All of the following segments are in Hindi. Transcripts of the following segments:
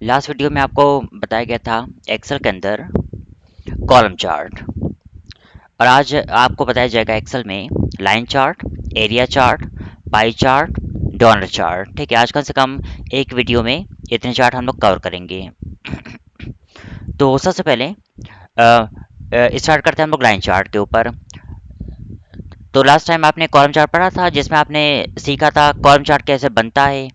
लास्ट वीडियो में आपको बताया गया था एक्सेल के अंदर कॉलम चार्ट, और आज आपको बताया जाएगा एक्सेल में line chart, area chart, pie chart, dollar chart. ठीक है, आज कम से कम एक वीडियो में इतने चार्ट हम लोग कवर करेंगे। तो सबसे पहले स्टार्ट करते हैं हम लोग लाइन चार्ट के ऊपर। तो लास्ट टाइम आपने कॉलम चार्ट पढ़ा था, जिसमें आपने सीखा था कॉलम चार्ट कैसे बनता है,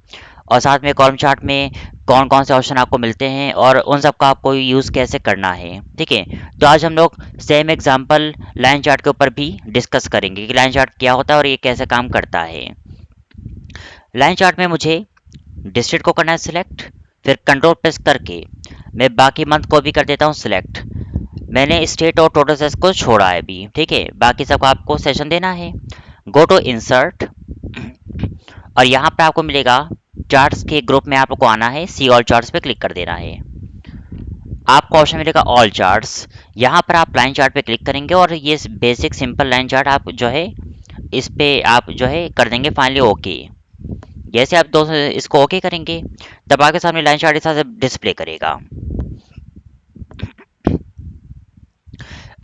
और साथ में कॉलम चार्ट में कौन कौन से ऑप्शन आपको मिलते हैं और उन सब का आपको यूज़ कैसे करना है। ठीक है, तो आज हम लोग सेम एग्जांपल लाइन चार्ट के ऊपर भी डिस्कस करेंगे कि लाइन चार्ट क्या होता है और ये कैसे काम करता है। लाइन चार्ट में मुझे डिस्ट्रिक्ट को करना है सिलेक्ट, फिर कंट्रोल प्रेस करके मैं बाकी मंथ को भी कर देता हूँ सिलेक्ट। मैंने स्टेट और टोटल सेस को छोड़ा है अभी। ठीक है, बाकी सबको आपको सेशन देना है। गो टू इंसर्ट, और यहाँ पर आपको मिलेगा चार्ट्स के ग्रुप में आपको आना है, सी ऑल चार्ट्स पे क्लिक कर देना है। आपको ऑप्शन मिलेगा ऑल चार्ट्स, यहाँ पर आप लाइन चार्ट पे क्लिक करेंगे और ये बेसिक सिंपल लाइन चार्ट आप जो है इस पे आप जो है कर देंगे फाइनली ओके। जैसे आप दोस्तों इसको ओके करेंगे तब आपके सामने लाइन चार्ट इस तरह से डिस्प्ले करेगा।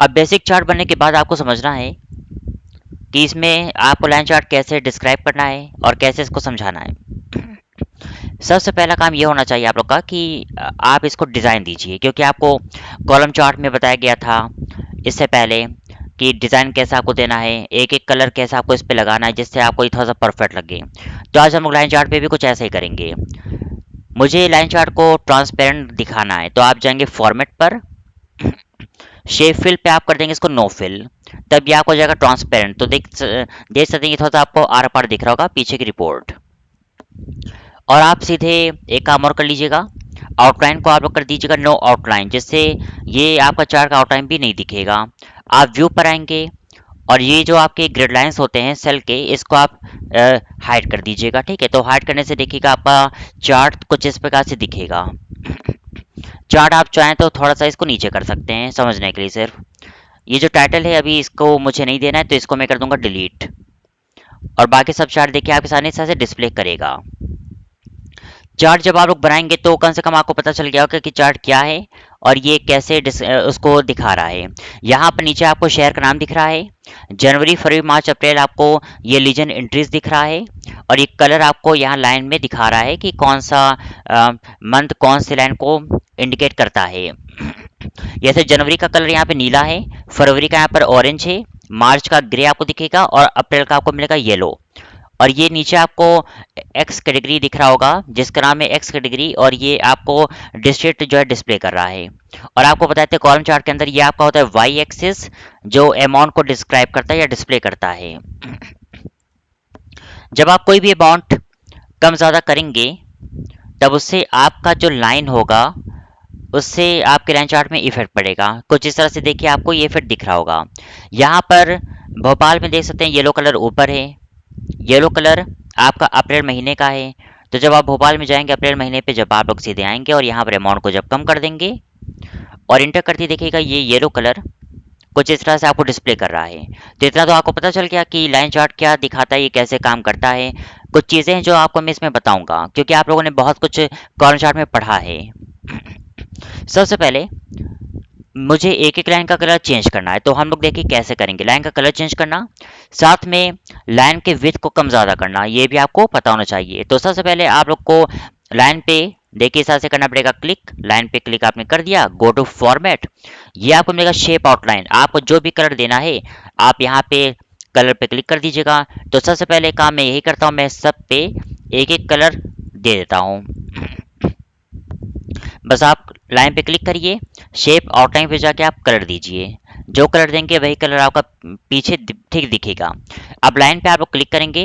अब बेसिक चार्ट बनने के बाद आपको समझना है कि इसमें आपको लाइन चार्ट कैसे डिस्क्राइब करना है और कैसे इसको समझाना है। सबसे पहला काम ये होना चाहिए आप लोग का कि आप इसको डिज़ाइन दीजिए, क्योंकि आपको कॉलम चार्ट में बताया गया था इससे पहले कि डिज़ाइन कैसा आपको देना है, एक एक कलर कैसा आपको इस पे लगाना है जिससे आपको ये थोड़ा सा परफेक्ट लगे। तो आज हम लोग लाइन चार्ट पे भी कुछ ऐसा ही करेंगे। मुझे लाइन चार्ट को ट्रांसपेरेंट दिखाना है, तो आप जाएंगे फॉर्मेट पर, शेप फिल पे आप कर देंगे इसको नो फिल, तब ये आपको हो जाएगा ट्रांसपेरेंट। तो देख सकते हैं थोड़ा सा आपको आर पार दिख रहा होगा पीछे की रिपोर्ट। और आप सीधे एक काम और कर लीजिएगा, आउटलाइन को आप लोग कर दीजिएगा नो आउटलाइन, जिससे ये आपका चार्ट का आउटलाइन भी नहीं दिखेगा। आप व्यू पर आएंगे और ये जो आपके ग्रिड लाइंस होते हैं सेल के, इसको आप हाइड कर दीजिएगा। ठीक है, तो हाइड करने से देखिएगा आपका चार्ट कुछ इस प्रकार से दिखेगा। चार्ट आप चाहें तो थोड़ा सा इसको नीचे कर सकते हैं समझने के लिए। सिर्फ ये जो टाइटल है अभी इसको मुझे नहीं देना है, तो इसको मैं कर दूंगा डिलीट, और बाकी सब चार्ट देखिए आपके सामने इस तरह से डिस्प्ले करेगा। चार्ट जब आप लोग बनाएंगे तो कम से कम आपको पता चल गया होगा कि चार्ट क्या है और ये कैसे उसको दिखा रहा है। यहाँ पर नीचे आपको शहर का नाम दिख रहा है, जनवरी फरवरी मार्च अप्रैल आपको ये लीजन एंट्रीज दिख रहा है, और ये कलर आपको यहाँ लाइन में दिखा रहा है कि कौन सा मंथ कौन सी लाइन को इंडिकेट करता है। जैसे जनवरी का कलर यहाँ पे नीला है, फरवरी का यहाँ पर ऑरेंज है, मार्च का ग्रे आपको दिखेगा और अप्रैल का आपको मिलेगा येलो। और ये नीचे आपको एक्स कैटेगरी दिख रहा होगा जिसका नाम है एक्स कैटेगरी, और ये आपको डिस्ट्रिक्ट जो है डिस्प्ले कर रहा है। और आपको बताते हैं कॉलम चार्ट के अंदर ये आपका होता है वाई एक्सिस, जो अमाउंट को डिस्क्राइब करता है या डिस्प्ले करता है। जब आप कोई भी अमाउंट कम ज़्यादा करेंगे तब उससे आपका जो लाइन होगा उससे आपके लाइन चार्ट में इफेक्ट पड़ेगा। कुछ इस तरह से देखिए आपको ये इफेक्ट दिख रहा होगा। यहाँ पर भोपाल में देख सकते हैं येलो कलर ऊपर है, येलो कलर आपका अप्रैल महीने का है। तो जब आप भोपाल में जाएंगे अप्रैल महीने पे, जब आप लोग सीधे आएंगे और यहाँ पर अमाउंट को जब कम कर देंगे और इंटर करते देखिएगा ये येलो कलर कुछ इस तरह से आपको डिस्प्ले कर रहा है। तो इतना तो आपको पता चल गया कि लाइन चार्ट क्या दिखाता है, ये कैसे काम करता है। कुछ चीज़ें हैं जो आपको मैं इसमें बताऊंगा, क्योंकि आप लोगों ने बहुत कुछ कॉलम चार्ट में पढ़ा है। सबसे पहले मुझे एक एक लाइन का कलर चेंज करना है, तो हम लोग देखिए कैसे करेंगे लाइन का कलर चेंज करना। साथ में लाइन के विड्थ को कम ज़्यादा करना, ये भी आपको पता होना चाहिए। तो सबसे पहले आप लोग को लाइन पे देखिए इस तरह से करना पड़ेगा क्लिक। लाइन पे क्लिक आपने कर दिया, गो टू फॉर्मेट, ये आपको मिलेगा शेप आउटलाइन। आपको जो भी कलर देना है आप यहाँ पे कलर पे क्लिक कर दीजिएगा। तो सबसे पहले काम मैं यही करता हूँ, मैं सब पे एक एक कलर दे देता हूँ। बस आप लाइन पे क्लिक करिए, शेप आउटलाइन पे जाके आप कलर दीजिए। जो कलर देंगे वही कलर आपका पीछे ठीक दिखेगा। अब लाइन पे आप लोग क्लिक करेंगे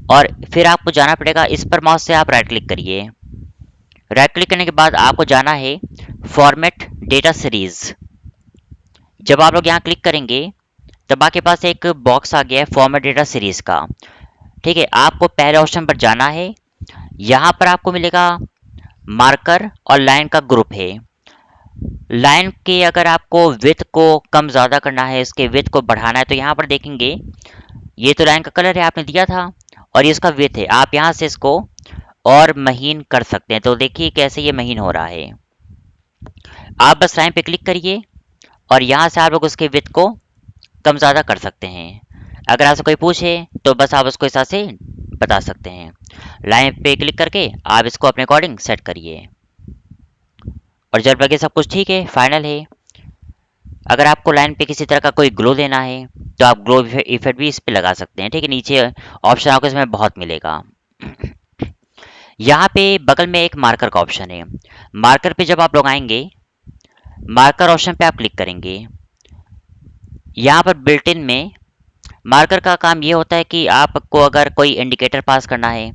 और फिर आपको जाना पड़ेगा इस पर, माउस से आप राइट क्लिक करिए। राइट क्लिक करने के बाद आपको जाना है फॉर्मेट डेटा सीरीज। जब आप लोग यहाँ क्लिक करेंगे तब आपके पास एक बॉक्स आ गया है फॉर्मेट डेटा सीरीज का। ठीक है, आपको पहले ऑप्शन पर जाना है, यहाँ पर आपको मिलेगा मार्कर और लाइन का ग्रुप है। लाइन के अगर आपको विड्थ को कम ज़्यादा करना है, इसके विड्थ को बढ़ाना है, तो यहाँ पर देखेंगे ये तो लाइन का कलर है आपने दिया था और ये इसका विड्थ है। आप यहाँ से इसको और महीन कर सकते हैं। तो देखिए कैसे ये महीन हो रहा है। आप बस लाइन पे क्लिक करिए और यहाँ से आप लोग उसके विड्थ को कम ज़्यादा कर सकते हैं। अगर आपसे कोई पूछे तो बस आप उसको इस हिसाब से बता सकते हैं। लाइन पे क्लिक करके आप इसको अपने अकॉर्डिंग सेट करिए और जब लगे सब कुछ ठीक है, फाइनल है। अगर आपको लाइन पे किसी तरह का कोई ग्लो देना है तो आप ग्लो इफेक्ट भी इस पे लगा सकते हैं। ठीक है, नीचे ऑप्शन आपको इसमें बहुत मिलेगा। यहाँ पे बगल में एक मार्कर का ऑप्शन है। मार्कर पे जब आप लोग आएंगे, मार्कर ऑप्शन पे आप क्लिक करेंगे। यहाँ पर बिल्ट इन में मार्कर का काम ये होता है कि आपको अगर कोई इंडिकेटर पास करना है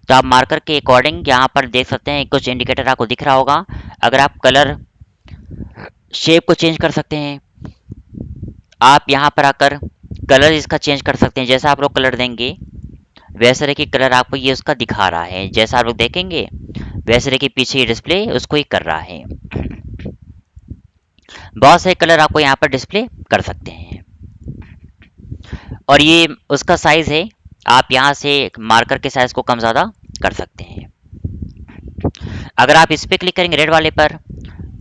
तो आप मार्कर के अकॉर्डिंग यहाँ पर देख सकते हैं, कुछ इंडिकेटर आपको दिख रहा होगा। अगर आप कलर शेप को चेंज कर सकते हैं, आप यहाँ पर आकर कलर इसका चेंज कर सकते हैं। जैसा आप लोग कलर देंगे वैसे देखिए कलर आपको ये उसका दिखा रहा है। जैसा आप लोग देखेंगे वैसे देखिए पीछे ये डिस्प्ले उसको ही कर रहा है। बहुत सारे कलर आपको यहाँ पर डिस्प्ले कर सकते हैं और ये उसका साइज है। आप यहाँ से मार्कर के साइज को कम ज़्यादा कर सकते हैं। अगर आप इस पर क्लिक करेंगे रेड वाले पर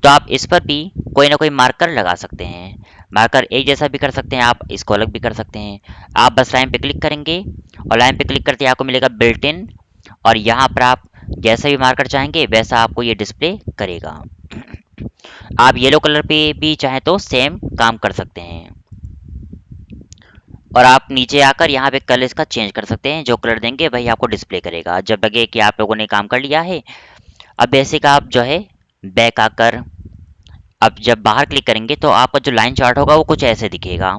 तो आप इस पर भी कोई ना कोई मार्कर लगा सकते हैं। मार्कर एक जैसा भी कर सकते हैं, आप इसको अलग भी कर सकते हैं। आप बस लाइन पे क्लिक करेंगे और लाइन पे क्लिक करते ही आपको मिलेगा बिल्ट इन और यहाँ पर आप जैसा भी मार्कर चाहेंगे वैसा आपको ये डिस्प्ले करेगा। आप येलो कलर पे भी चाहें तो सेम काम कर सकते हैं और आप नीचे आकर यहाँ पे कलर इसका चेंज कर सकते हैं। जो कलर देंगे वही आपको डिस्प्ले करेगा जब लगे कि आप लोगों ने काम कर लिया है। अब बेसिक आप जो है बैक आकर अब जब बाहर क्लिक करेंगे तो आपका जो लाइन चार्ट होगा वो कुछ ऐसे दिखेगा।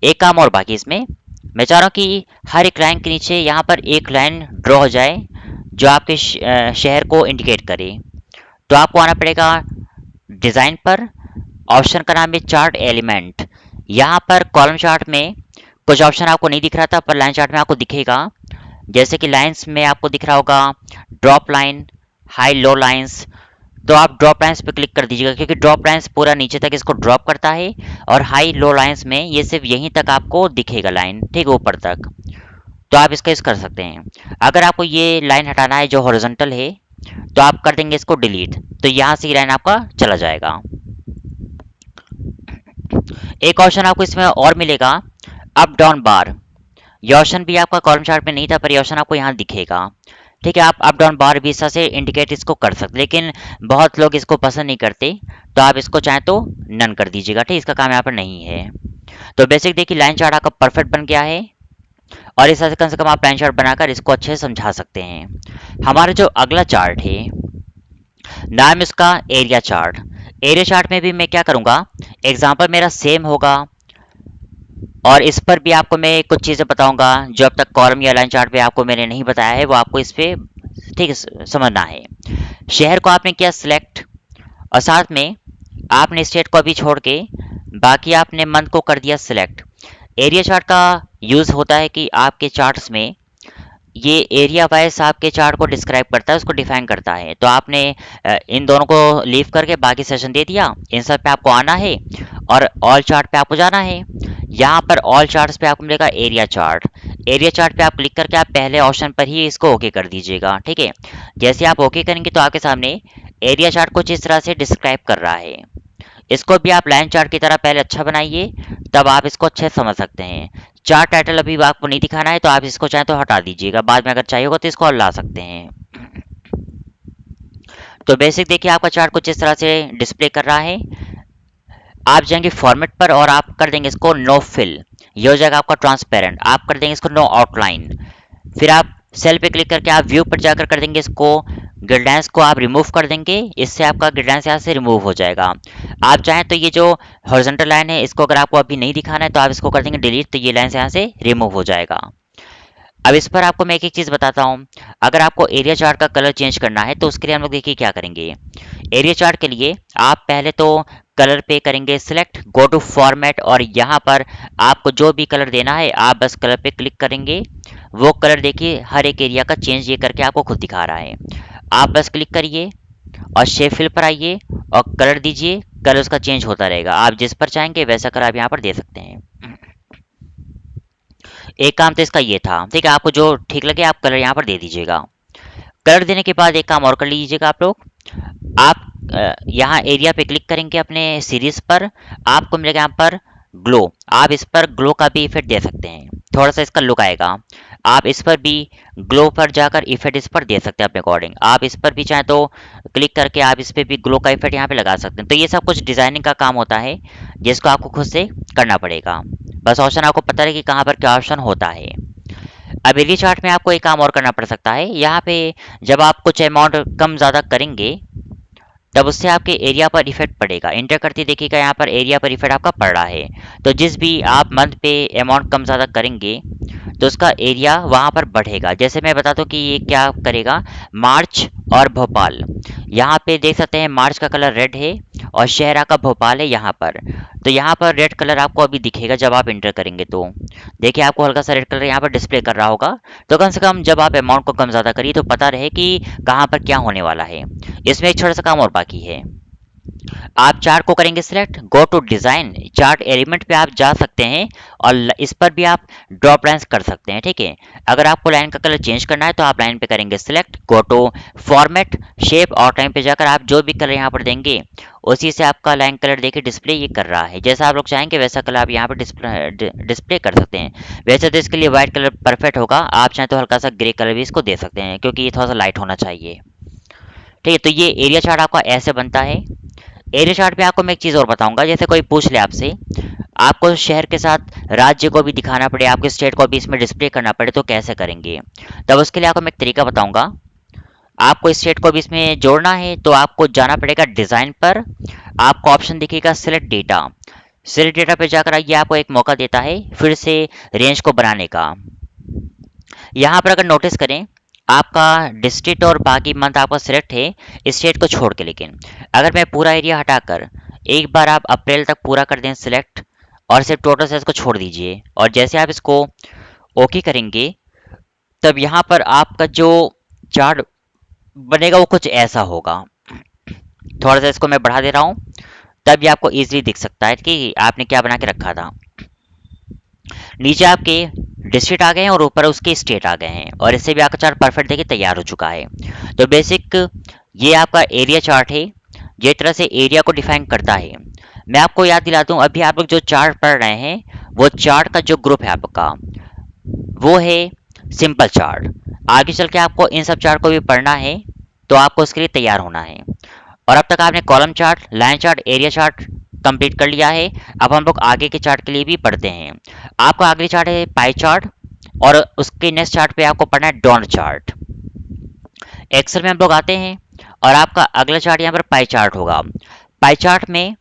एक काम और बाकी इसमें, मैं चाह रहा हूँ कि हर एक लाइन के नीचे यहाँ पर एक लाइन ड्रॉ हो जाए जो आपके शहर को इंडिकेट करे। तो आपको आना पड़ेगा डिज़ाइन पर, ऑप्शन का नाम है चार्ट एलिमेंट। यहाँ पर कॉलम चार्ट में कुछ ऑप्शन आपको नहीं दिख रहा था पर लाइन चार्ट में आपको दिखेगा। जैसे कि लाइंस में आपको दिख रहा होगा drop line, high low lines. तो आप ड्रॉप लाइंस पे क्लिक कर दीजिएगा क्योंकि ड्रॉप लाइंस पूरा नीचे तक इसको ड्रॉप करता है और हाई लो लाइंस में ये सिर्फ यहीं तक आपको दिखेगा लाइन, ठीक ऊपर तक। तो आप इसका यूज कर सकते हैं। अगर आपको ये लाइन हटाना है जो हॉरिजॉन्टल है तो आप कर देंगे इसको डिलीट, तो यहाँ से ये लाइन आपका चला जाएगा। एक ऑप्शन आपको इसमें और मिलेगा अप डाउन बार। ये ऑप्शन भी आपका कॉलम चार्ट में नहीं था पर ये ऑप्शन आपको यहाँ दिखेगा। ठीक है, आप अप डाउन बार भी इस तरह से इंडिकेट इसको कर सकते, लेकिन बहुत लोग इसको पसंद नहीं करते तो आप इसको चाहें तो नन कर दीजिएगा। ठीक, इसका काम यहाँ पर नहीं है। तो बेसिक देखिए लाइन चार्ट आपका परफेक्ट बन गया है और इस तरह से कम आप लाइन चार्ट बनाकर इसको अच्छे से समझा सकते हैं। हमारा जो अगला चार्ट है नाम इसका एरिया चार्ट। एरिया चार्ट में भी मैं क्या करूँगा, एग्जाम्पल मेरा सेम होगा और इस पर भी आपको मैं कुछ चीज़ें बताऊंगा जो अब तक कॉलम या लाइन चार्ट पे आपको मैंने नहीं बताया है, वो आपको इस पे ठीक है समझना है। शहर को आपने किया सिलेक्ट और साथ में आपने स्टेट को अभी छोड़ के बाकी आपने मंथ को कर दिया सिलेक्ट। एरिया चार्ट का यूज़ होता है कि आपके चार्ट्स में ये एरिया वाइज आपके चार्ट को डिस्क्राइब करता है, उसको डिफाइन करता है। तो आपने इन दोनों को लीव करके बाकी सेशन दे दिया, इन सब पे आपको आना है और ऑल चार्ट पे आपको जाना है। यहाँ पर ऑल चार्ट्स पे आपको मिलेगा एरिया चार्ट। एरिया चार्ट पे आप क्लिक करके आप पहले ऑप्शन पर ही इसको ओके कर दीजिएगा। ठीक है, जैसे आप ओके करेंगे तो आपके सामने एरिया चार्ट कुछ इस तरह से डिस्क्राइब कर रहा है। इसको भी आप लाइन चार्ट की तरह पहले अच्छा बनाइए, तब आप इसको अच्छे से समझ सकते हैं। चार्ट टाइटल अभी आपको नहीं दिखाना है तो आप इसको चाहें तो हटा दीजिएगा, बाद में अगर चाहिए होगा तो इसको और ला सकते हैं। तो बेसिक देखिए आपका चार्ट कुछ इस तरह से डिस्प्ले कर रहा है। आप जाएंगे फॉर्मेट पर और आप कर देंगे इसको नो फिल, ये हो जाएगा आपका ट्रांसपेरेंट। आप कर देंगे इसको नो आउटलाइन। फिर आप सेल पे क्लिक करके आप व्यू पर जाकर कर देंगे इसको गाइडलाइंस को आप रिमूव कर देंगे, इससे आपका गाइडलाइंस यहाँ से रिमूव हो जाएगा। आप चाहें तो ये जो हॉरिजॉन्टल लाइन है इसको अगर आपको अभी नहीं दिखाना है तो आप इसको कर देंगे डिलीट, तो ये लाइन यहाँ से रिमूव हो जाएगा। अब इस पर आपको मैं एक एक चीज़ बताता हूँ। अगर आपको एरिया चार्ट का कलर चेंज करना है तो उसके लिए हम लोग देखिए क्या करेंगे। एरिया चार्ट के लिए आप पहले तो कलर पे करेंगे सिलेक्ट, गो टू फॉर्मेट और यहाँ पर आपको जो भी कलर देना है आप बस कलर पे क्लिक करेंगे। वो कलर देखिए हर एक एरिया का चेंज ये करके आपको खुद दिखा रहा है। आप बस क्लिक करिए और शेप फिल पर आइए और कलर दीजिए, कलर उसका चेंज होता रहेगा। आप जिस पर चाहेंगे वैसा कलर आप यहाँ पर दे सकते हैं। एक काम तो इसका ये था, ठीक है, आपको जो ठीक लगे आप कलर यहाँ पर दे दीजिएगा। कलर देने के बाद एक काम और कर लीजिएगा आप लोग। आप यहाँ एरिया पे क्लिक करेंगे अपने सीरीज पर, आपको मिलेगा यहाँ पर ग्लो। आप इस पर ग्लो का भी इफेक्ट दे सकते हैं, थोड़ा सा इसका लुक आएगा। आप इस पर भी ग्लो पर जाकर इफेक्ट इस पर दे सकते हैं अपने अकॉर्डिंग। आप इस पर भी चाहे तो क्लिक करके आप इस पर भी ग्लो का इफेक्ट यहाँ पे लगा सकते हैं। तो ये सब कुछ डिजाइनिंग का काम होता है जिसको आपको खुद से करना पड़ेगा। बस ऑप्शन आपको पता है कि कहाँ पर क्या ऑप्शन होता है। अब एरिया चार्ट में आपको एक काम और करना पड़ सकता है। यहाँ पे जब आप कुछ अमाउंट कम ज़्यादा करेंगे तब उससे आपके एरिया पर इफेक्ट पड़ेगा। इंटर करते देखिएगा यहाँ पर एरिया पर इफेक्ट आपका पड़ रहा है। तो जिस भी आप मंथ पे अमाउंट कम ज़्यादा करेंगे तो उसका एरिया वहाँ पर बढ़ेगा। जैसे मैं बता दूँ कि ये क्या करेगा, मार्च और भोपाल। यहाँ पे देख सकते हैं मार्च का कलर रेड है और शहर का भोपाल है यहाँ पर। तो यहाँ पर रेड कलर आपको अभी दिखेगा जब आप इंटर करेंगे। तो देखिए आपको हल्का सा रेड कलर यहाँ पर डिस्प्ले कर रहा होगा। तो कम से कम जब आप अमाउंट को कम ज़्यादा करिए तो पता रहे कि कहाँ पर क्या होने वाला है। इसमें एक छोटा सा काम और बाकी है। आप चार्ट को करेंगे select, go to design, chart element पे आप जा सकते हैं और इस पर भी आप ड्रॉप लाइन्स कर सकते हैं। ठीक है, अगर आपको लाइन का कलर चेंज करना है तो आप लाइन पे करेंगे select, go to format, shape और टाइम पे जाकर आप जो भी कलर यहाँ पर देंगे उसी से आपका लाइन कलर देखिए डिस्प्ले ये कर रहा है। जैसा आप लोग चाहेंगे वैसा कलर आप यहाँ पर डिस्प्ले कर सकते हैं। वैसे तो इसके लिए व्हाइट कलर परफेक्ट होगा, आप चाहें तो हल्का सा ग्रे कलर भी इसको दे सकते हैं क्योंकि ये थोड़ा सा लाइट होना चाहिए। ठीक है, तो ये एरिया चार्ट आपका ऐसे बनता है। एरिया चार्ट पे आपको मैं एक चीज़ और बताऊंगा। जैसे कोई पूछ ले आपसे, आपको शहर के साथ राज्य को भी दिखाना पड़े, आपके स्टेट को भी इसमें डिस्प्ले करना पड़े तो कैसे करेंगे। तब उसके लिए आपको मैं एक तरीका बताऊंगा। आपको स्टेट को भी इसमें जोड़ना है तो आपको जाना पड़ेगा डिज़ाइन पर, आपको ऑप्शन दिखेगा सिलेक्ट डेटा। सिलेक्ट डेटा पे जाकर ये आपको एक मौका देता है फिर से रेंज को बनाने का। यहाँ पर अगर नोटिस करें आपका डिस्ट्रिक्ट और बाकी मंथ आपका सिलेक्ट है स्टेट को छोड़ के, लेकिन अगर मैं पूरा एरिया हटाकर एक बार आप अप्रैल तक पूरा कर दें सिलेक्ट और सिर्फ टोटल सेल्स को छोड़ दीजिए और जैसे आप इसको ओके करेंगे तब यहाँ पर आपका जो चार्ट बनेगा वो कुछ ऐसा होगा। थोड़ा सा इसको मैं बढ़ा दे रहा हूँ तब ये आपको इजीली दिख सकता है कि आपने क्या बना के रखा था। नीचे आपके डिस्ट्रिक्ट आ गए हैं और ऊपर उसके स्टेट आ गए हैं और इससे भी आपका चार्ट परफेक्ट देखिए तैयार हो चुका है। तो बेसिक ये आपका एरिया चार्ट है, ये तरह से एरिया को डिफाइन करता है। मैं आपको याद दिला दूं, अभी आप लोग जो चार्ट पढ़ रहे हैं वो चार्ट का जो ग्रुप है आपका वो है सिंपल चार्ट। आगे चल के आपको इन सब चार्ट को भी पढ़ना है तो आपको उसके लिए तैयार होना है। और अब तक आपने column chart, line chart, area chart complete कर लिया है। अब हम लोग आगे के चार्ट के लिए भी पढ़ते हैं। आपका अगली चार्ट है पाई चार्ट और उसके नेक्स्ट चार्ट पे आपको पढ़ना है डॉन चार्ट। एक्सेल में हम लोग आते हैं और आपका अगला चार्ट यहाँ पर पाई चार्ट होगा। पाई चार्ट में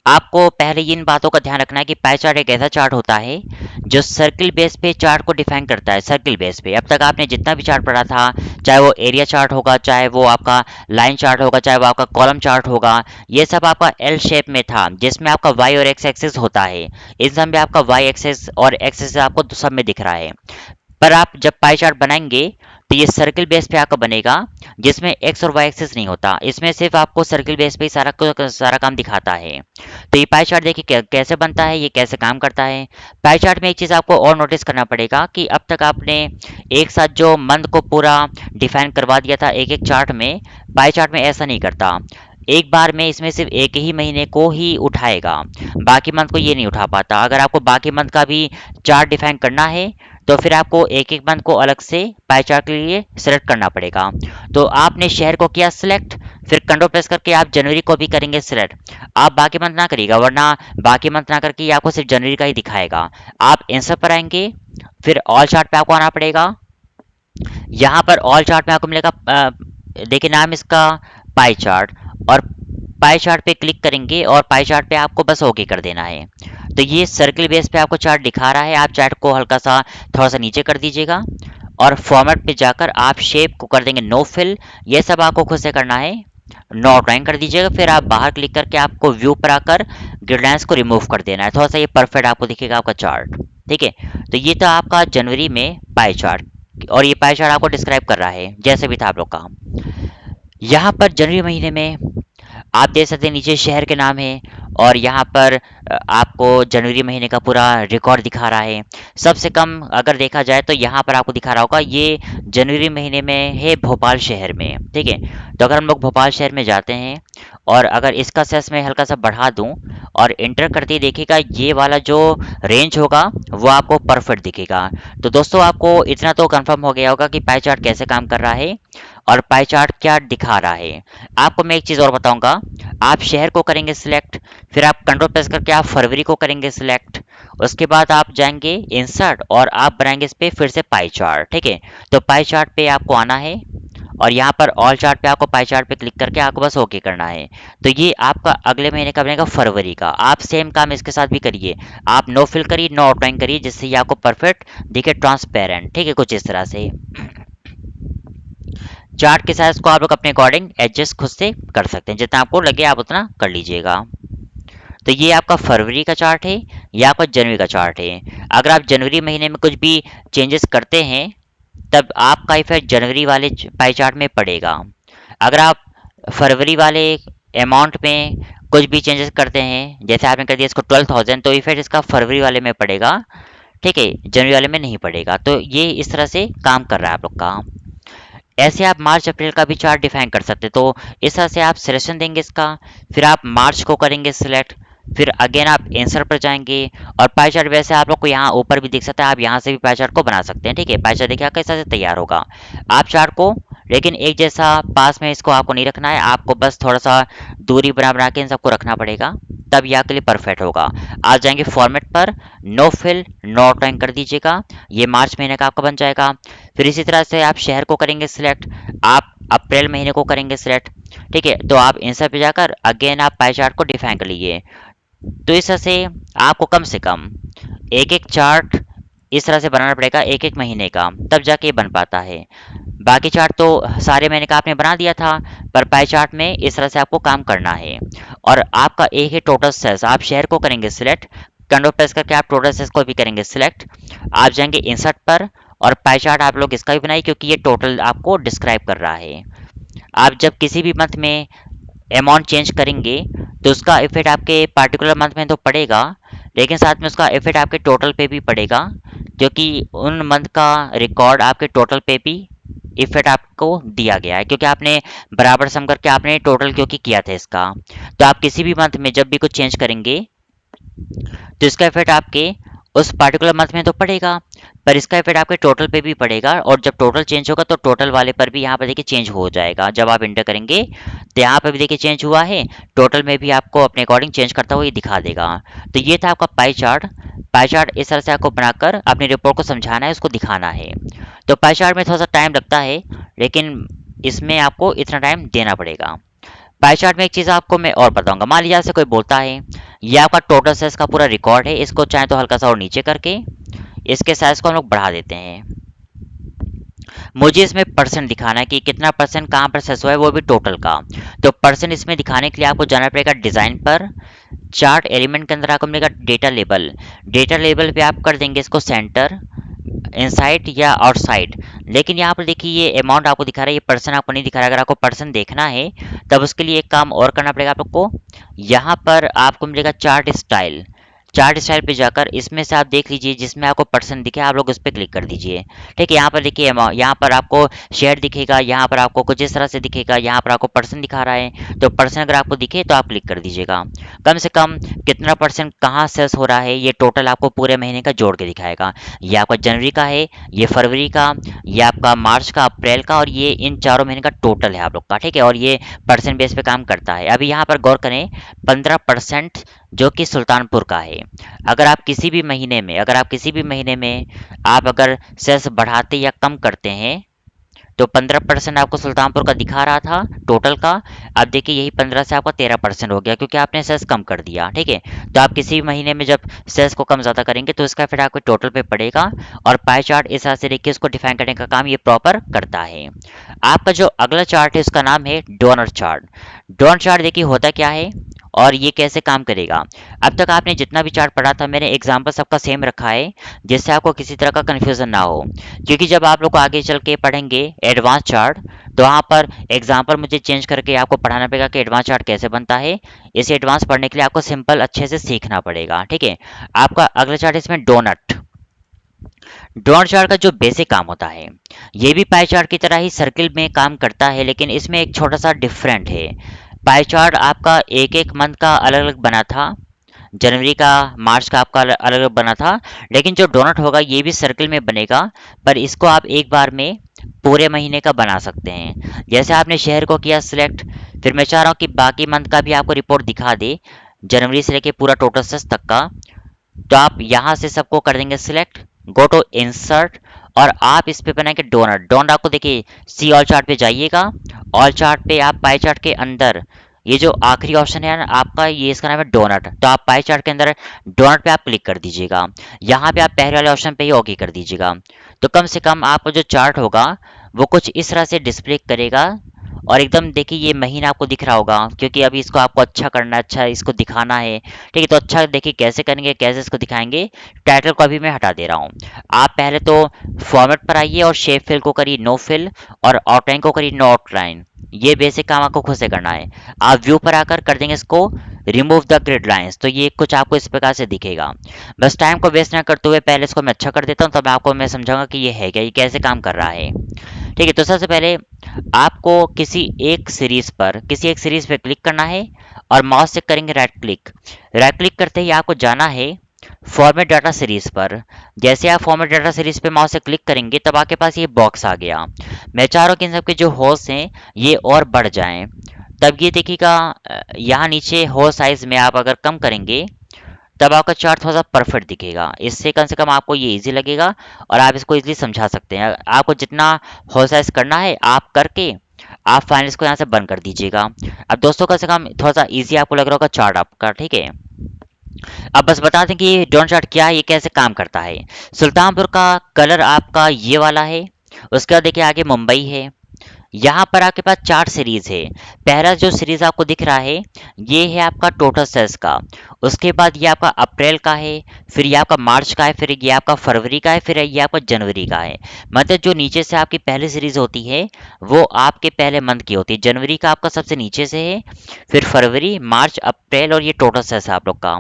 आपको पहले इन बातों का ध्यान रखना है कि पाई चार्ट एक ऐसा चार्ट होता है जो सर्किल बेस पे चार्ट को डिफाइन करता है। सर्किल बेस पे अब तक आपने जितना भी चार्ट पढ़ा था, चाहे वो एरिया चार्ट होगा, चाहे वो आपका लाइन चार्ट होगा, चाहे वो आपका कॉलम चार्ट होगा, ये सब आपका एल शेप में था जिसमें आपका वाई और एक्स एक्सिस होता है। इन सब में आपका वाई एक्सिस और एक्सिस आपको सब में दिख रहा है। पर आप जब पाई चार्ट बनाएंगे तो ये सर्किल बेस पे आपका बनेगा जिसमें एक्स और वाई एक्सिस नहीं होता। इसमें सिर्फ आपको सर्किल बेस पे ही सारा काम दिखाता है। तो ये पाई चार्ट देखिए कैसे बनता है, ये कैसे काम करता है। पाई चार्ट में एक चीज़ आपको और नोटिस करना पड़ेगा कि अब तक आपने एक साथ जो मंथ को पूरा डिफाइन करवा दिया था एक एक चार्ट में, पाई चार्ट में ऐसा नहीं करता। एक बार में इसमें सिर्फ एक ही महीने को ही उठाएगा, बाकी मंथ को ये नहीं उठा पाता। अगर आपको बाकी मंथ का भी चार्ट डिफाइन करना है तो फिर आपको एक एक मंथ को अलग से पाई चार्ट के लिए सिलेक्ट करना पड़ेगा। तो आपने शहर को किया सिलेक्ट, फिर कंट्रोल प्रेस करके आप जनवरी को भी करेंगे सिलेक्ट। आप बाकी मंथ ना करिएगा वरना बाकी मंथ ना करके आपको सिर्फ जनवरी का ही दिखाएगा। आप इंसर्ट पर आएंगे, फिर ऑल चार्ट पे आपको आना पड़ेगा। यहाँ पर ऑल चार्ट में आपको मिलेगा देखिए नाम इसका पाई चार्ट, और पाई चार्ट पे क्लिक करेंगे और पाई चार्ट पे आपको बस ओके कर देना है। तो ये सर्किल बेस पे आपको चार्ट दिखा रहा है। आप चार्ट को हल्का सा थोड़ा सा नीचे कर दीजिएगा और फॉर्मेट पे जाकर आप शेप को कर देंगे नो फिल। ये सब आपको खुद से करना है, नो आउटलाइन कर दीजिएगा। फिर आप बाहर क्लिक करके आपको व्यू पर आकर ग्रिड को रिमूव कर देना है। थोड़ा सा ये परफेक्ट आपको दिखेगा आपका चार्ट। ठीक है, तो ये तो आपका जनवरी में पाई चार्ट और ये पाई चार्ट आपको डिस्क्राइब कर रहा है जैसे भी था आप लोग का। यहाँ पर जनवरी महीने में आप देख सकते हैं नीचे शहर के नाम है और यहाँ पर आपको जनवरी महीने का पूरा रिकॉर्ड दिखा रहा है। सबसे कम अगर देखा जाए तो यहाँ पर आपको दिखा रहा होगा ये जनवरी महीने में है भोपाल शहर में, ठीक है। तो अगर हम लोग भोपाल शहर में जाते हैं और अगर इसका सेस मैं हल्का सा बढ़ा दूं और इंटर करते ही देखिएगा ये वाला जो रेंज होगा वो आपको परफेक्ट दिखेगा। तो दोस्तों आपको इतना तो कंफर्म हो गया होगा कि पाई चार्ट कैसे काम कर रहा है और पाई चार्ट क्या दिखा रहा है। आपको मैं एक चीज़ और बताऊंगा, आप शहर को करेंगे सिलेक्ट, फिर आप कंट्रोल प्रेस करके आप फरवरी को करेंगे सिलेक्ट, उसके बाद आप जाएंगे इंसर्ट और आप बनाएंगे इस पे फिर से पाई चार्ट, ठीक है। तो पाई चार्ट पे आपको आना है और यहाँ पर ऑल चार्ट पे आपको पाई चार्ट पे क्लिक करके आपको बस ओके करना है। तो ये आपका अगले महीने का बनेगा फरवरी का। आप सेम काम इसके साथ भी करिए, आप नो फिल करिए, नो आउटलाइन करिए, जिससे ये आपको परफेक्ट दिखे, ट्रांसपेरेंट, ठीक है, कुछ इस तरह से। चार्ट के साइज को आप लोग अपने अकॉर्डिंग एडजस्ट खुद से कर सकते हैं, जितना आपको लगे आप उतना कर लीजिएगा। तो ये आपका फरवरी का चार्ट है, ये आपका जनवरी का चार्ट है। अगर आप जनवरी महीने में कुछ भी चेंजेस करते हैं तब आपका इफेक्ट जनवरी वाले पाई चार्ट में पड़ेगा। अगर आप फरवरी वाले अमाउंट में कुछ भी चेंजेस करते हैं, जैसे आपने कर दिया इसको 12,000, तो इफेक्ट इसका फरवरी वाले में पड़ेगा, ठीक है, जनवरी वाले में नहीं पड़ेगा। तो ये इस तरह से काम कर रहा है आप लोग का। ऐसे आप मार्च अप्रैल का भी चार्ट डिफाइन कर सकते हैं। तो इस तरह से आप सिलेक्शन देंगे इसका, फिर आप मार्च को करेंगे सिलेक्ट, फिर अगेन आप आंसर पर जाएंगे और पाई चार्ट वैसे आप लोग को यहाँ ऊपर भी दिख सकता है, आप यहाँ से भी पाई चार्ट को बना सकते हैं, ठीक है। पाई चार्ट देखिए कैसा से तैयार होगा। आप चार्ट को लेकिन एक जैसा पास में इसको आपको नहीं रखना है, आपको बस थोड़ा सा दूरी बना बना के इन सबको रखना पड़ेगा, तब यह के लिए परफेक्ट होगा। आप जाएंगे फॉर्मेट पर, नो फिल नो आउटलाइन कर दीजिएगा, ये मार्च महीने का आपका बन जाएगा। फिर इसी तरह से आप शहर को करेंगे सिलेक्ट, आप अप्रैल महीने को करेंगे सिलेक्ट, ठीक है। तो आप इंसर्ट पे जाकर अगेन आप पाई चार्ट को डिफाइन कर लीजिए। तो इस तरह से आपको कम से कम एक एक चार्ट इस तरह से बनाना पड़ेगा एक एक महीने का, तब जाके ये बन पाता है। बाकी चार्ट तो सारे महीने का आपने बना दिया था, पर पाई चार्ट में इस तरह से आपको काम करना है। और आपका एक है टोटल सेल्स, आप शेयर को करेंगे सिलेक्ट, कंट्रोल प्रेस करके आप टोटल सेल्स को भी करेंगे सिलेक्ट, आप जाएंगे इंसर्ट पर और पाई चार्ट आप लोग इसका भी बनाइए, क्योंकि ये टोटल आपको डिस्क्राइब कर रहा है। आप जब किसी भी मंथ में अमाउंट चेंज करेंगे तो उसका इफेक्ट आपके पार्टिकुलर मंथ में तो पड़ेगा, लेकिन साथ में उसका इफेक्ट आपके टोटल पे भी पड़ेगा, क्योंकि उन मंथ का रिकॉर्ड आपके टोटल पे भी इफेक्ट आपको दिया गया है, क्योंकि आपने बराबर सम करके आपने टोटल क्योंकि किया था इसका। तो आप किसी भी मंथ में जब भी कुछ चेंज करेंगे तो इसका इफेक्ट आपके उस पार्टिकुलर मंथ में तो पड़ेगा, पर इसका इफेक्ट आपके टोटल पे भी पड़ेगा। और जब टोटल चेंज होगा तो टोटल वाले पर भी यहाँ पर देखिए चेंज हो जाएगा। जब आप इंटर करेंगे तो यहाँ पर भी देखिए चेंज हुआ है, टोटल में भी आपको अपने अकॉर्डिंग चेंज करता हुआ ये दिखा देगा। तो ये था आपका पाई चार्ट। पाई चार्ट इस तरह से आपको बनाकर अपनी रिपोर्ट को समझाना है, उसको दिखाना है। तो पाई चार्ट में थोड़ा सा टाइम लगता है, लेकिन इसमें आपको इतना टाइम देना पड़ेगा। पाई चार्ट में एक चीज़ आपको मैं और बताऊंगा, मान लीजिए आपसे कोई बोलता है ये आपका टोटल सेल्स का पूरा रिकॉर्ड है, इसको चाहे तो हल्का सा और नीचे करके इसके साइज को हम लोग बढ़ा देते हैं। मुझे इसमें परसेंट दिखाना है कि कितना परसेंट कहाँ पर सेल्स हुआ है, वो भी टोटल का। तो परसेंट इसमें दिखाने के लिए आपको जाना पड़ेगा डिज़ाइन पर, चार्ट एलिमेंट के अंदर आपको मिलेगा डेटा लेबल। डेटा लेबल पे आप कर देंगे इसको सेंटर, इनसाइड या आउटसाइड। लेकिन यहाँ पर देखिए ये अमाउंट आपको दिखा रहा है, ये पर्सन आपको नहीं दिखा रहा है। अगर आपको पर्सन देखना है तब उसके लिए एक काम और करना पड़ेगा आप लोग को, यहाँ पर आपको मिलेगा चार्ट स्टाइल। चार्ट स्टाइल पे जाकर इसमें से आप देख लीजिए जिसमें आपको पर्सन दिखे, आप लोग उस पर क्लिक कर दीजिए, ठीक है। यहाँ पर देखिए यहाँ पर आपको शेयर दिखेगा, यहाँ पर आपको कुछ इस तरह से दिखेगा, यहाँ पर आपको पर्सन दिखा रहा है। तो पर्सन अगर आपको दिखे तो आप क्लिक कर दीजिएगा। कम से कम कितना परसेंट कहाँ सेल्स हो रहा है ये टोटल आपको पूरे महीने का जोड़ के दिखाएगा। ये आपका जनवरी का है, ये फरवरी का, ये आपका मार्च का, अप्रैल का, और ये इन चारों महीने का टोटल है आप लोग का, ठीक है। और ये परसेंट बेस पे काम करता है। अभी यहाँ पर गौर करें 15% जो कि सुल्तानपुर का है। अगर आप किसी भी महीने में आप अगर सेल्स बढ़ाते या कम करते हैं तो 15% आपको सुल्तानपुर का दिखा रहा था टोटल का। अब देखिए यही 15 से आपका 13% हो गया, क्योंकि आपने सेल्स कम कर दिया, ठीक है। तो आप किसी भी महीने में जब सेल्स को कम ज़्यादा करेंगे तो इसका फिर आपके टोटल पे पड़ेगा। और पाई चार्ट इस तरह से देखिए इसको डिफाइन करने का काम ये प्रॉपर करता है। आपका जो अगला चार्ट है उसका नाम है डोनर चार्ट। डोनर चार्ट देखिए होता क्या है, और ये कैसे काम करेगा। अब तक आपने जितना भी चार्ट पढ़ा था मैंने एग्जाम्पल सबका सेम रखा है, जिससे आपको किसी तरह का कन्फ्यूजन ना हो, क्योंकि जब आप लोग आगे चल के पढ़ेंगे एडवांस चार्ट, तो वहाँ पर एग्जाम्पल मुझे चेंज करके आपको पढ़ाना पड़ेगा कि एडवांस चार्ट कैसे बनता है। इसे एडवांस पढ़ने के लिए आपको सिंपल अच्छे से सीखना पड़ेगा, ठीक है। आपका अगला चार्ट इसमें डोनट। डोनट चार्ट का जो बेसिक काम होता है, ये भी पाई चार्ट की तरह ही सर्किल में काम करता है, लेकिन इसमें एक छोटा सा डिफरेंट है। पाई चार्ट आपका एक एक मंथ का अलग अलग बना था, जनवरी का, मार्च का आपका अलग अलग बना था, लेकिन जो डोनट होगा ये भी सर्किल में बनेगा, पर इसको आप एक बार में पूरे महीने का बना सकते हैं। जैसे आपने शहर को किया सिलेक्ट, फिर मैं चाह रहा हूँ कि बाकी मंथ का भी आपको रिपोर्ट दिखा दे, जनवरी से लेके पूरा टोटल सेस तक का। तो आप यहाँ से सबको कर देंगे सिलेक्ट, गो टू इंसर्ट, और आप इस पे बनाएंगे डोनट। डोनट आपको देखिए सी ऑल चार्ट पे जाइएगा, ऑल चार्ट पे आप पाई चार्ट के अंदर ये जो आखिरी ऑप्शन है ना आपका, ये इसका नाम है डोनट। तो आप पाई चार्ट के अंदर डोनट पे आप क्लिक कर दीजिएगा, यहाँ पे आप पहले वाले ऑप्शन पे ही ओके कर दीजिएगा। तो कम से कम आपका जो चार्ट होगा वो कुछ इस तरह से डिस्प्ले करेगा, और एकदम देखिए ये महीना आपको दिख रहा होगा, क्योंकि अभी इसको आपको अच्छा करना है, अच्छा इसको दिखाना है, ठीक है। तो अच्छा देखिए कैसे करेंगे, कैसे इसको दिखाएंगे। टाइटल को अभी मैं हटा दे रहा हूँ। आप पहले तो फॉर्मेट पर आइए और शेप फिल को करिए नो फिल, और आउटलाइन को करिए नो आउटलाइन। ये बेसिक काम आपको खुद से करना है। आप व्यू पर आकर कर देंगे इसको रिमूव द ग्रिड लाइंस, तो ये कुछ आपको इस प्रकार से दिखेगा। बस टाइम को वेस्ट ना करते हुए पहले इसको मैं अच्छा कर देता हूँ, तब आपको मैं समझाऊंगा कि ये है क्या, ये कैसे काम कर रहा है, ठीक है। तो सबसे पहले आपको किसी एक सीरीज पे क्लिक करना है, और माउस से करेंगे राइट क्लिक। राइट क्लिक करते ही आपको जाना है फॉर्मेट डाटा सीरीज पर। जैसे आप फॉर्मेट डाटा सीरीज पे माउस से क्लिक करेंगे तब आपके पास ये बॉक्स आ गया। मैं चाह रहा हूँ कि इन सबके जो होल्स हैं ये और बढ़ जाएं। तब ये देखिएगा यहाँ नीचे होल साइज में आप अगर कम करेंगे तब आपका चार्ट थोड़ा सा परफेक्ट दिखेगा। इससे कम से कम आपको ये इजी लगेगा, और आप इसको इजीली समझा सकते हैं। आपको जितना होल साइज करना है आप करके आप फाइनल इसको यहाँ से बंद कर दीजिएगा। अब दोस्तों कम से कम थोड़ा सा इजी आपको लग रहा होगा चार्ट आपका, ठीक है। अब बस बता दें कि ये डोनट चार्ट क्या है, ये कैसे काम करता है। सुल्तानपुर का कलर आपका ये वाला है, उसके बाद देखिए आगे मुंबई है। यहाँ पर आपके पास चार सीरीज है। पहला जो सीरीज आपको दिख रहा है ये है आपका टोटल सेल्स का, उसके बाद ये आपका अप्रैल का है, फिर ये आपका मार्च का है, फिर ये आपका फरवरी का है, फिर ये आपका जनवरी का है। मतलब जो नीचे से आपकी पहली सीरीज होती है वो आपके पहले मंथ की होती है। जनवरी का आपका सबसे नीचे से है, फिर फरवरी, मार्च, अप्रैल, और ये टोटल सेल्स है आप लोग का।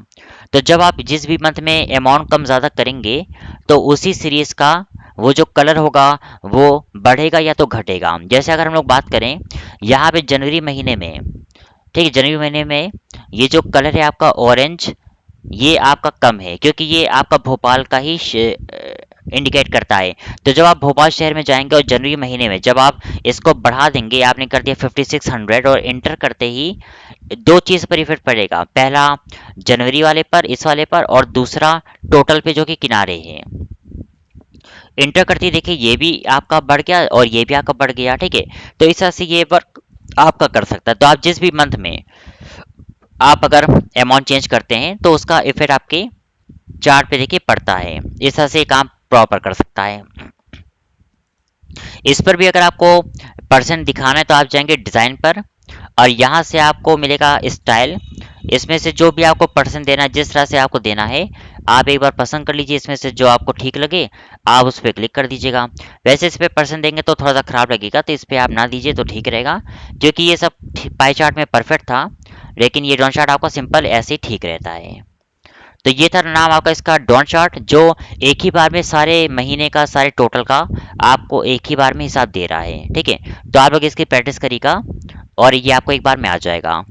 तो जब आप जिस भी मंथ में अमाउंट कम ज़्यादा करेंगे तो उसी सीरीज का वो जो कलर होगा वो बढ़ेगा या तो घटेगा। जैसे अगर हम लोग बात करें यहाँ पे जनवरी महीने में, ठीक है, जनवरी महीने में ये जो कलर है आपका ऑरेंज, ये आपका कम है, क्योंकि ये आपका भोपाल का ही इंडिकेट करता है। तो जब आप भोपाल शहर में जाएंगे और जनवरी महीने में जब आप इसको बढ़ा देंगे, आपने कर दिया 5600 और इंटर करते ही दो चीज़ पर इफेक्ट पड़ेगा। पहला जनवरी वाले पर, इस वाले पर, और दूसरा टोटल पे जो कि किनारे है। इंटर करते ही देखिए ये भी आपका बढ़ गया और ये भी आपका बढ़ गया, ठीक है। तो इस तरह से ये वर्क आपका कर सकता है। तो आप जिस भी मंथ में आप अगर अमाउंट चेंज करते हैं तो उसका इफेक्ट आपके चार्ट पे देखिए पड़ता है। इस तरह से काम प्रॉपर कर सकता है। इस पर भी अगर आपको परसेंट दिखाना है तो आप जाएंगे डिज़ाइन पर, और यहाँ से आपको मिलेगा स्टाइल। इसमें से जो भी आपको परसेंट देना है, जिस तरह से आपको देना है, आप एक बार पसंद कर लीजिए। इसमें से जो आपको ठीक लगे आप उस पर क्लिक कर दीजिएगा। वैसे इस पर परसेंट देंगे तो थोड़ा सा खराब लगेगा, तो इस पर आप ना दीजिए तो ठीक रहेगा, क्योंकि ये सब पाई चार्ट में परफेक्ट था, लेकिन ये डॉन चार्ट आपका सिंपल ऐसे ही ठीक रहता है। तो ये था नाम आपका इसका डॉन चार्ट, जो एक ही बार में सारे महीने का, सारे टोटल का आपको एक ही बार में हिसाब दे रहा है, ठीक है। तो आप लोग इसकी प्रैक्टिस करिएगा और ये आपको एक बार में आ जाएगा।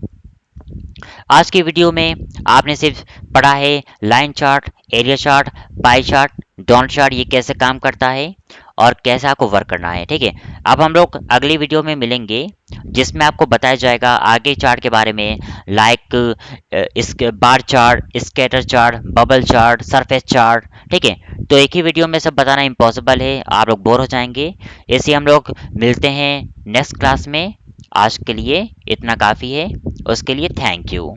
आज की वीडियो में आपने सिर्फ पढ़ा है line chart, area chart, pie chart, doughnut chart, ये कैसे काम करता है और कैसे आपको वर्क करना है, ठीक है। अब हम लोग अगली वीडियो में मिलेंगे जिसमें आपको बताया जाएगा आगे चार्ट के बारे में, लाइक इसके bar chart, scatter chart, bubble chart, surface chart, ठीक है। तो एक ही वीडियो में सब बताना इम्पॉसिबल है, आप लोग बोर हो जाएंगे। इसलिए हम लोग मिलते हैं नेक्स्ट क्लास में। आज के लिए इतना काफ़ी है, उसके लिए थैंक यू।